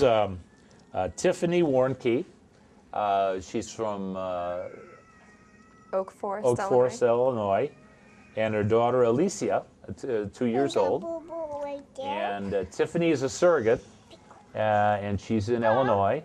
is Tiffany Warnke. She's from Oak Forest, Illinois. And her daughter, Alicia, 2 years old. And Tiffany is a surrogate, and she's in Illinois.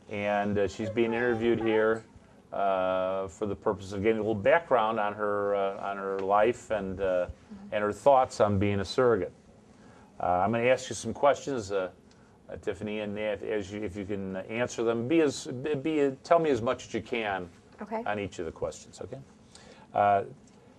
And she's being interviewed here for the purpose of getting a little background on her life and her thoughts on being a surrogate. I'm going to ask you some questions, Tiffany, and if you can answer them, tell me as much as you can on each of the questions. Okay.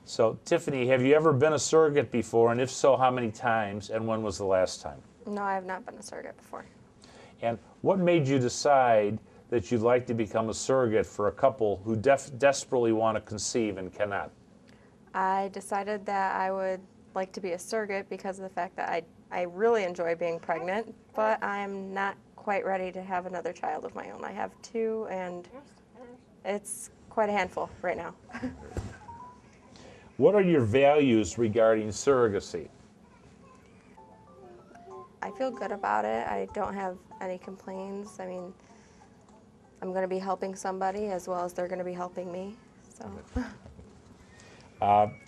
So, Tiffany, have you ever been a surrogate before, and if so, how many times, and when was the last time? No, I have not been a surrogate before. And what made you decide that you'd like to become a surrogate for a couple who desperately want to conceive and cannot? I decided that I would like to be a surrogate because of the fact that I really enjoy being pregnant, but I'm not quite ready to have another child of my own. I have 2, and it's quite a handful right now. What are your values regarding surrogacy? I feel good about it. I don't have any complaints. I mean, I'm going to be helping somebody as well as they're going to be helping me. So.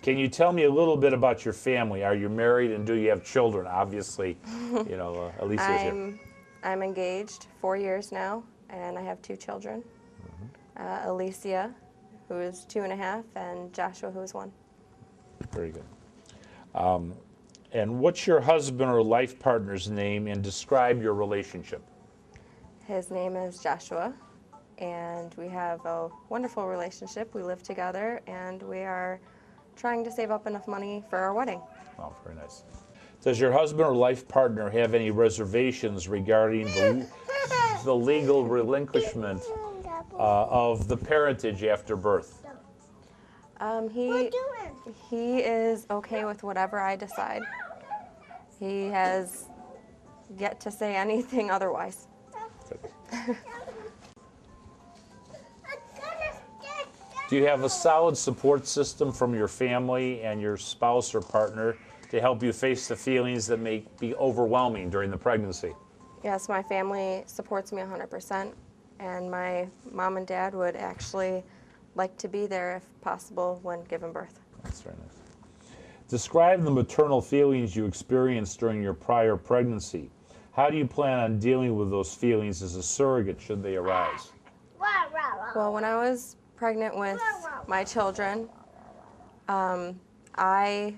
Can you tell me a little bit about your family? Are you married and do you have children? Obviously, you know, Alicia's here. I'm engaged 4 years now, and I have 2 children. Alicia, who is 2.5, and Joshua, who is 1. Very good. And what's your husband or life partner's name, and describe your relationship? His name is Joshua, and we have a wonderful relationship. We live together, and we are trying to save up enough money for our wedding. Oh, very nice. Does your husband or life partner have any reservations regarding the legal relinquishment of the parentage after birth? He is okay with whatever I decide. He has yet to say anything otherwise. Do you have a solid support system from your family and your spouse or partner to help you face the feelings that may be overwhelming during the pregnancy? Yes, my family supports me 100%, and my mom and dad would actually like to be there if possible when given birth. That's very nice. Describe the maternal feelings you experienced during your prior pregnancy. How do you plan on dealing with those feelings as a surrogate should they arise? Well, when I was pregnant with my children, I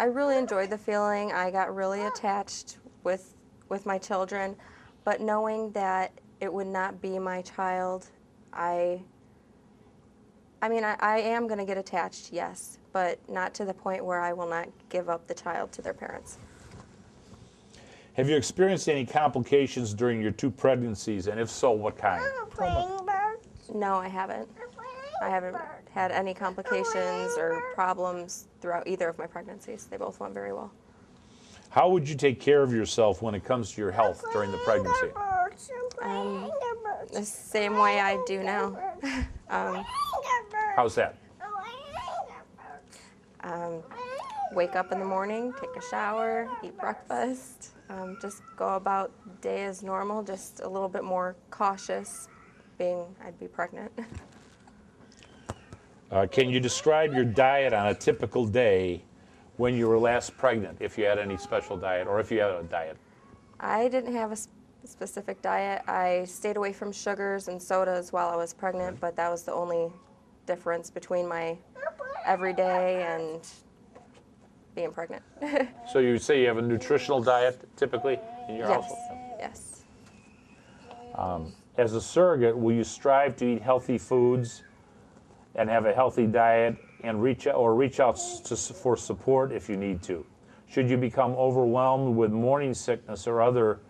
really enjoyed the feeling. I got really attached with my children, but knowing that it would not be my child, I am going to get attached, yes, but not to the point where I will not give up the child to their parents. Have you experienced any complications during your 2 pregnancies, and if so, what kind? No, I haven't. I haven't had any complications or problems throughout either of my pregnancies. They both went very well. How would you take care of yourself when it comes to your health during the pregnancy? The same way I do now. How's that? Wake up in the morning, take a shower, eat breakfast, just go about day as normal, just a little bit more cautious being I'd be pregnant. Can you describe your diet on a typical day when you were last pregnant, if you had any special diet, or if you had a diet? I didn't have a specific diet. I stayed away from sugars and sodas while I was pregnant, but that was the only difference between my everyday and being pregnant. So you say you have a nutritional diet typically in your household? Yes. As a surrogate, will you strive to eat healthy foods and have a healthy diet and reach out for support if you need to? Should you become overwhelmed with morning sickness or other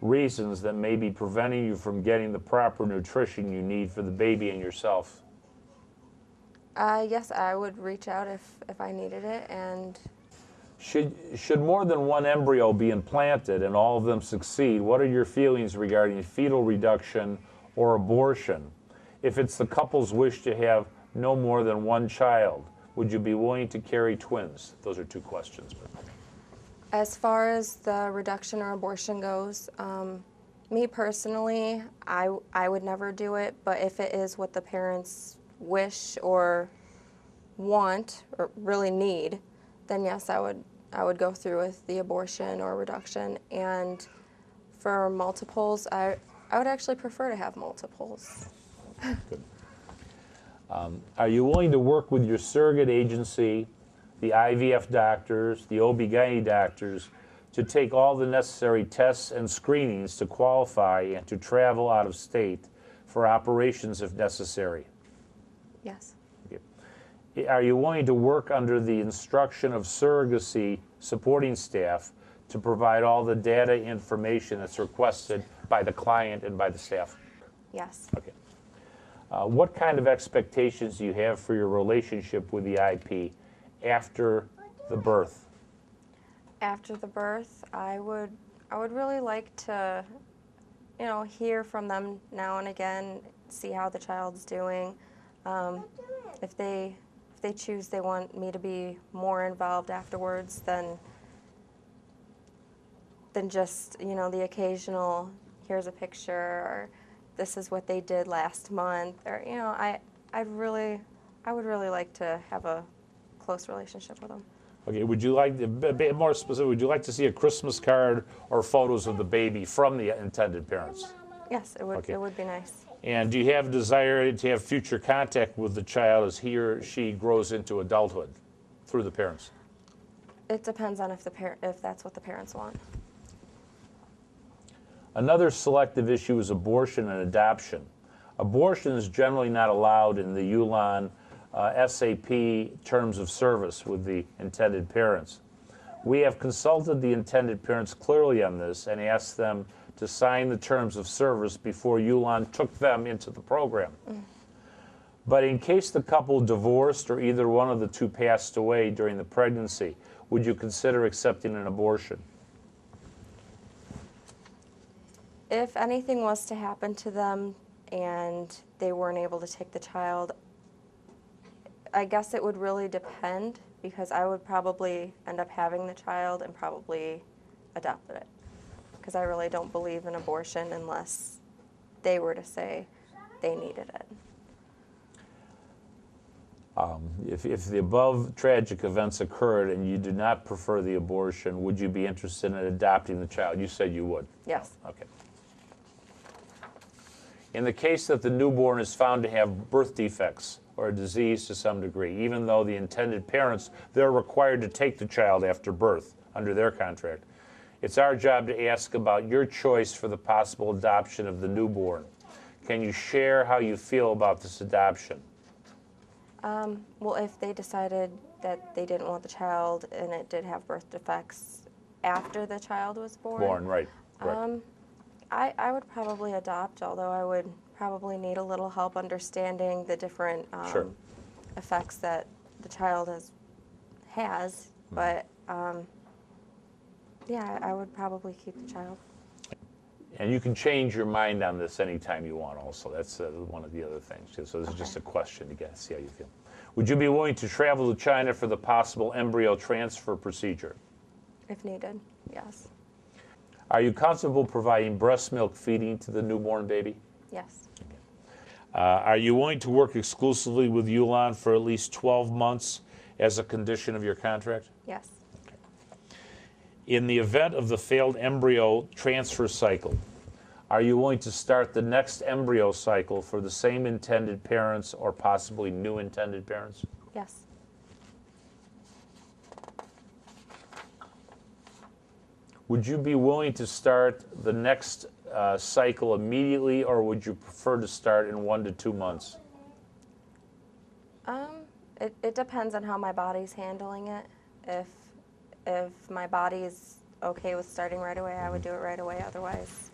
reasons that may be preventing you from getting the proper nutrition you need for the baby and yourself? Yes, I would reach out if I needed it. And should more than one embryo be implanted and all of them succeed, what are your feelings regarding fetal reduction or abortion? If it's the couple's wish to have no more than one child, would you be willing to carry twins? Those are 2 questions. As far as the reduction or abortion goes, Me personally, I would never do it, but if it is what the parents wish or want or really need, then yes, I would go through with the abortion or reduction. And for multiples, I would actually prefer to have multiples. Good. Are you willing to work with your surrogate agency, the IVF doctors, the OB/GYN doctors, to take all the necessary tests and screenings to qualify and to travel out of state for operations if necessary? Yes. Okay. Are you willing to work under the instruction of surrogacy supporting staff to provide all the data information that's requested by the client and by the staff? Yes. Okay. What kind of expectations do you have for your relationship with the IP after the birth? After the birth, I would really like to, hear from them now and again, see how the child's doing. If they choose they want me to be more involved afterwards, then just the occasional here's a picture or this is what they did last month, or I would really like to have a close relationship with them. Okay, would you like, a bit more specific, would you like to see a Christmas card or photos of the baby from the intended parents? Yes, it would. Okay. It would be nice. And do you have a desire to have future contact with the child as he or she grows into adulthood through the parents? It depends on if that's what the parents want. Another selective issue is abortion and adoption. Abortion is generally not allowed in the ULAN SAP terms of service with the intended parents. We have consulted the intended parents clearly on this and asked them to sign the terms of service before ULAN took them into the program. But in case the couple divorced or either one of the two passed away during the pregnancy, would you consider accepting an abortion? If anything was to happen to them and they weren't able to take the child, I guess it would really depend, because I would probably end up having the child and probably adopted it, because I really don't believe in abortion unless they were to say they needed it. If the above tragic events occurred and you do not prefer the abortion, would you be interested in adopting the child? You said you would. Yes. Okay. In the case that the newborn is found to have birth defects or a disease to some degree, even though the intended parents, they're required to take the child after birth under their contract, it's our job to ask about your choice for the possible adoption of the newborn. Can you share how you feel about this adoption? Well, if they decided that they didn't want the child and it did have birth defects after the child was born. Right. I would probably adopt, although I would probably need a little help understanding the different effects that the child has. But yeah, I would probably keep the child. And you can change your mind on this anytime you want also. That's one of the other things. So this is just a question to see how you feel. Would you be willing to travel to China for the possible embryo transfer procedure? If needed, yes. Are you comfortable providing breast milk feeding to the newborn baby? Yes. Are you willing to work exclusively with ULAN for at least 12 months as a condition of your contract? Yes. Okay. In the event of the failed embryo transfer cycle, are you willing to start the next embryo cycle for the same intended parents or possibly new intended parents? Yes. Would you be willing to start the next cycle immediately, or would you prefer to start in 1 to 2 months? It depends on how my body's handling it. If my body's okay with starting right away, I would do it right away. Otherwise,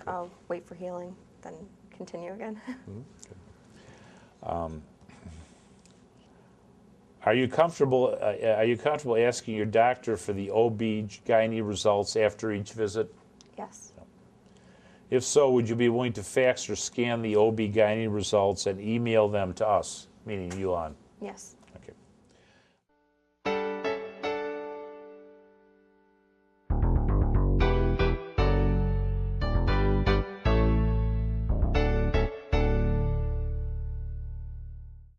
I'll wait for healing, then continue again. Are you comfortable asking your doctor for the OB/GYN results after each visit? Yes. If so, would you be willing to fax or scan the OB/GYN results and email them to us, meaning ULAN? Yes.